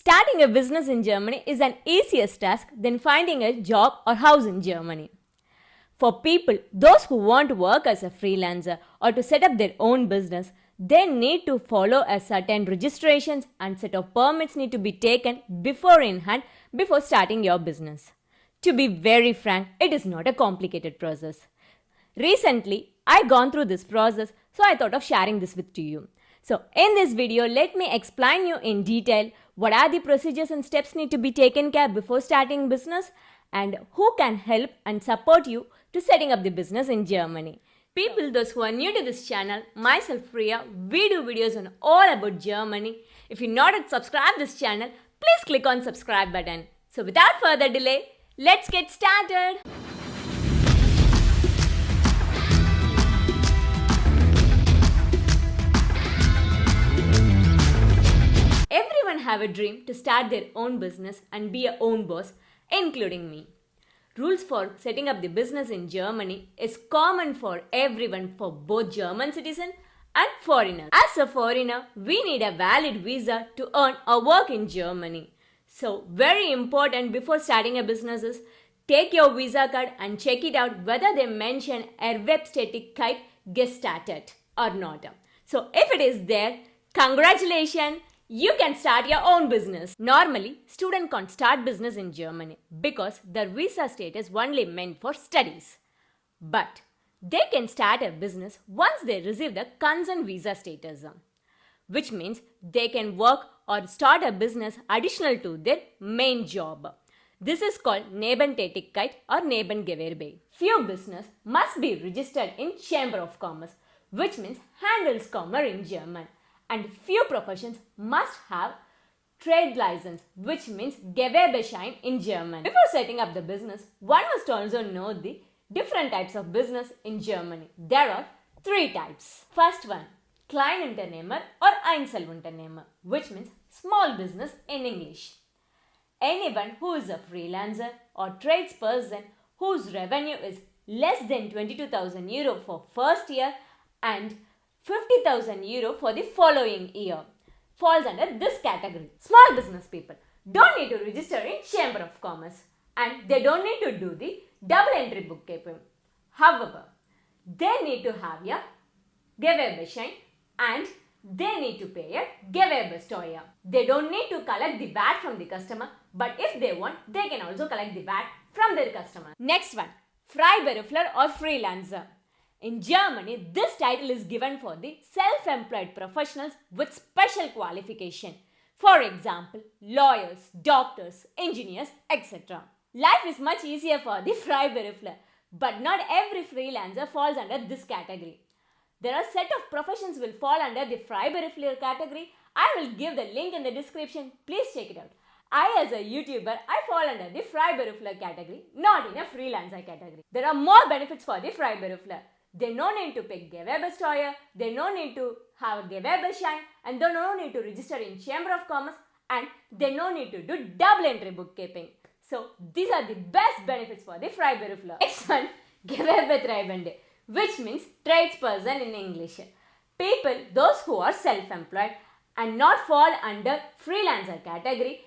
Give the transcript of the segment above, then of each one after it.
Starting a business in Germany is an easiest task than finding a job or house in Germany. For people, those who want to work as a freelancer or to set up their own business, they need to follow a certain registrations and set of permits need to be taken before starting your business. To be very frank, it is not a complicated process. Recently, I gone through this process, so I thought of sharing this with you. So in this video, let me explain you in detail what are the procedures and steps need to be taken care before starting business and who can help and support you to setting up the business in Germany. People, those who are new to this channel, myself Priya, we do videos on all about Germany. If you're not yet subscribed this channel, please click on subscribe button. So without further delay, let's get started. Everyone have a dream to start their own business and be a own boss, including me. Rules for setting up the business in Germany is common for everyone, for both German citizens and foreigners. As a foreigner, we need a valid visa to earn or work in Germany. So very important before starting a business is take your visa card and check it out whether they mention Erwerbstätigkeit gestattet or not. So if it is there, congratulations! You can start your own business. Normally, students can't start business in Germany because their visa status is only meant for studies. But they can start a business once they receive the concerned visa status, which means they can work or start a business additional to their main job. This is called Nebentätigkeit or Nebengewerbe. Few business must be registered in Chamber of Commerce, which means handles commerce in German. And few professions must have trade license, which means Gewerbeschein in German. Before setting up the business, one must also know the different types of business in Germany. There are three types. First one, Kleinunternehmer or Einzelunternehmer, which means small business in English. Anyone who is a freelancer or tradesperson whose revenue is less than 22,000 euro for first year and 50,000 euro for the following year falls under this category. Small business people don't need to register in Chamber of Commerce and they don't need to do the double entry bookkeeping. However, they need to have a Gewerbeschein and they need to pay a Gewerbesteuer. They don't need to collect the VAT from the customer, but if they want, they can also collect the VAT from their customer. Next one, Freiberufler or freelancer. In Germany, this title is given for the self-employed professionals with special qualification. For example, lawyers, doctors, engineers, etc. Life is much easier for the Freiberufler, but not every freelancer falls under this category. There are a set of professions will fall under the Freiberufler category. I will give the link in the description. Please check it out. I as a YouTuber, I fall under the Freiberufler category, not in a freelancer category. There are more benefits for the Freiberufler. They no need to pay Gewerbesteuer, they no need to have a Gewerbeschein, and they no need to register in Chamber of Commerce, and they no need to do double entry bookkeeping. So these are the best benefits for the Freiberufler. Next one, Gewerbetreibende, which means tradesperson in English. People, those who are self-employed and not fall under freelancer category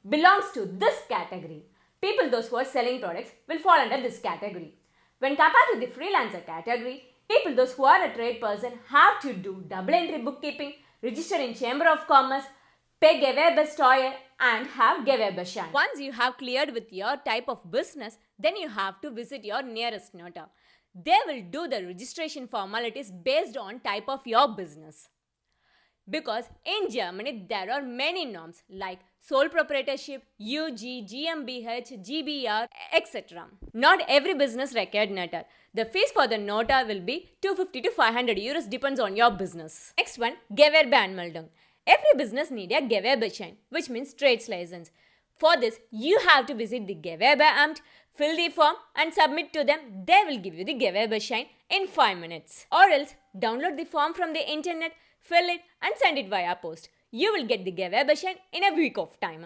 belongs to this category. People, those who are selling products will fall under this category. When compared to the freelancer category, people, those who are a trade person, have to do double entry bookkeeping, register in Chamber of Commerce, pay Gewerbesteuer and have Gewerbeschein. Once you have cleared with your type of business, then you have to visit your nearest notary. They will do the registration formalities based on type of your business. Because in Germany, there are many norms like sole proprietorship, UG, GmbH, GbR, etc. Not every business required notary. The fees for the notary will be 250 to 500 euros depends on your business. Next one, Gewerbeanmeldung. Every business need a Gewerbeschein, which means trades license. For this, you have to visit the Gewerbeamt, fill the form and submit to them. They will give you the Gewerbeschein in 5 minutes. Or else, download the form from the internet, fill it and send it via post. You will get the Gewerbeschein in a week of time.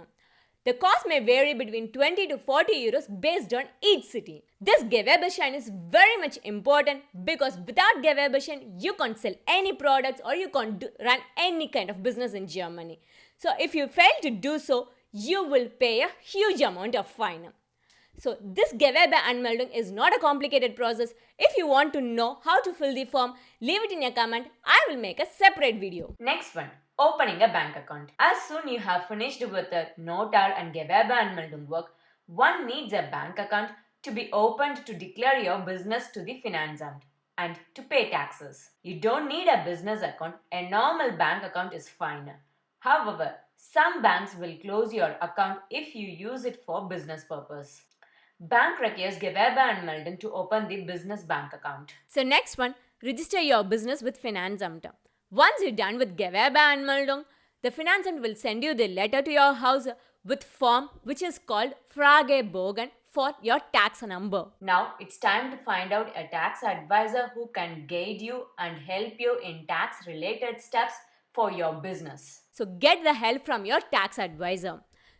The cost may vary between 20 to 40 euros based on each city. This Gewerbeschein is very much important because without Gewerbeschein, you can't sell any products or you can't run any kind of business in Germany. So if you fail to do so, you will pay a huge amount of fine. So this Gewerbeanmeldung is not a complicated process. If you want to know how to fill the form, leave it in a comment. I will make a separate video. Next one, opening a bank account. As soon you have finished with the Notar and Gewerbeanmeldung work, one needs a bank account to be opened to declare your business to the Finanzamt and to pay taxes. You don't need a business account. A normal bank account is fine. However, some banks will close your account if you use it for business purpose. Bank requires Gewerbeanmeldung to open the business bank account. So next one, register your business with Finanzamt. Once you're done with Gewerbeanmeldung, the Finanzamt will send you the letter to your house with form which is called Fragebogen for your tax number. Now it's time to find out a tax advisor who can guide you and help you in tax related steps for your business. So get the help from your tax advisor.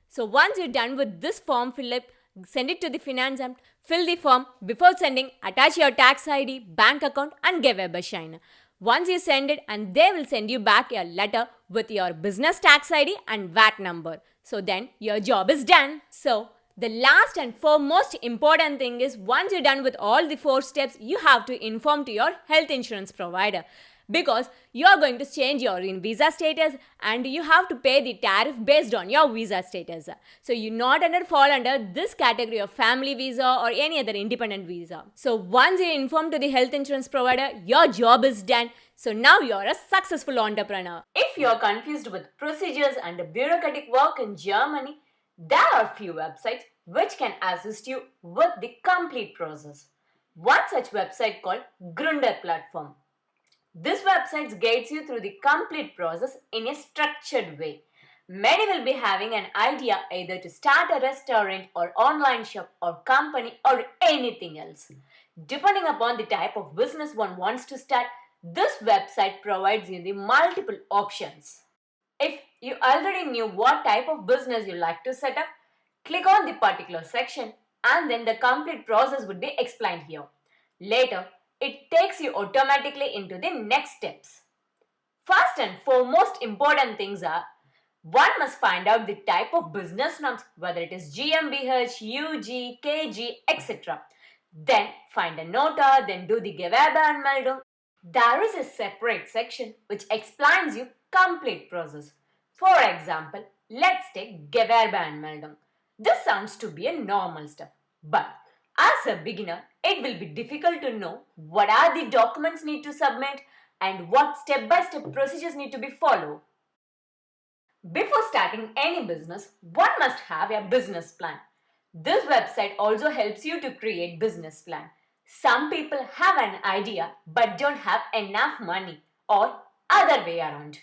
So once you're done with this form fill up, send it to the Finanzamt, fill the form. Before sending, attach your tax ID, bank account and Gewerbeschein. Once you send it, and they will send you back a letter with your business tax ID and VAT number. So then your job is done. So the last and foremost important thing is once you're done with all the 4 steps, you have to inform to your health insurance provider. Because you are going to change your visa status and you have to pay the tariff based on your visa status. So you not fall under this category of family visa or any other independent visa. So once you inform to the health insurance provider, your job is done. So now you are a successful entrepreneur. If you are confused with procedures and bureaucratic work in Germany, there are few websites which can assist you with the complete process. One such website called Gründer Platform. This website guides you through the complete process in a structured way. Many will be having an idea either to start a restaurant or online shop or company or anything else. Depending upon the type of business one wants to start, this website provides you the multiple options. If you already knew what type of business you like to set up, click on the particular section and then the complete process would be explained here. Later, it takes you automatically into the next steps. First and foremost important things are, one must find out the type of business norms, whether it is GmbH, UG, KG, etc. Then find a nota, then do the Gewerbeanmeldung. There is a separate section which explains you complete process. For example, let's take Gewerbeanmeldung. This sounds to be a normal step, but as a beginner, it will be difficult to know what are the documents need to submit and what step-by-step procedures need to be followed. Before starting any business, one must have a business plan. This website also helps you to create business plan. Some people have an idea but don't have enough money or other way around.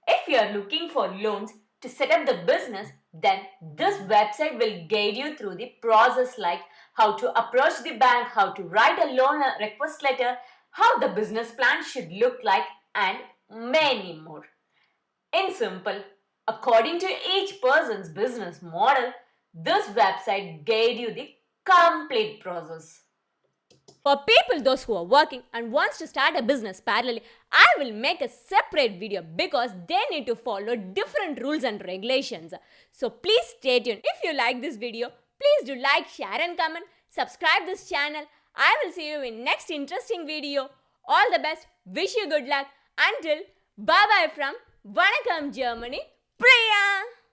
If you are looking for loans to set up the business, then this website will guide you through the process like how to approach the bank, how to write a loan request letter, how the business plan should look like and many more. In simple, according to each person's business model, this website guides you the complete process. For people those who are working and wants to start a business parallelly, I will make a separate video because they need to follow different rules and regulations. So please stay tuned. If you like this video, please do like, share and comment. Subscribe this channel. I will see you in next interesting video. All the best. Wish you good luck. Until bye bye from Vanakkam, Germany. Priya!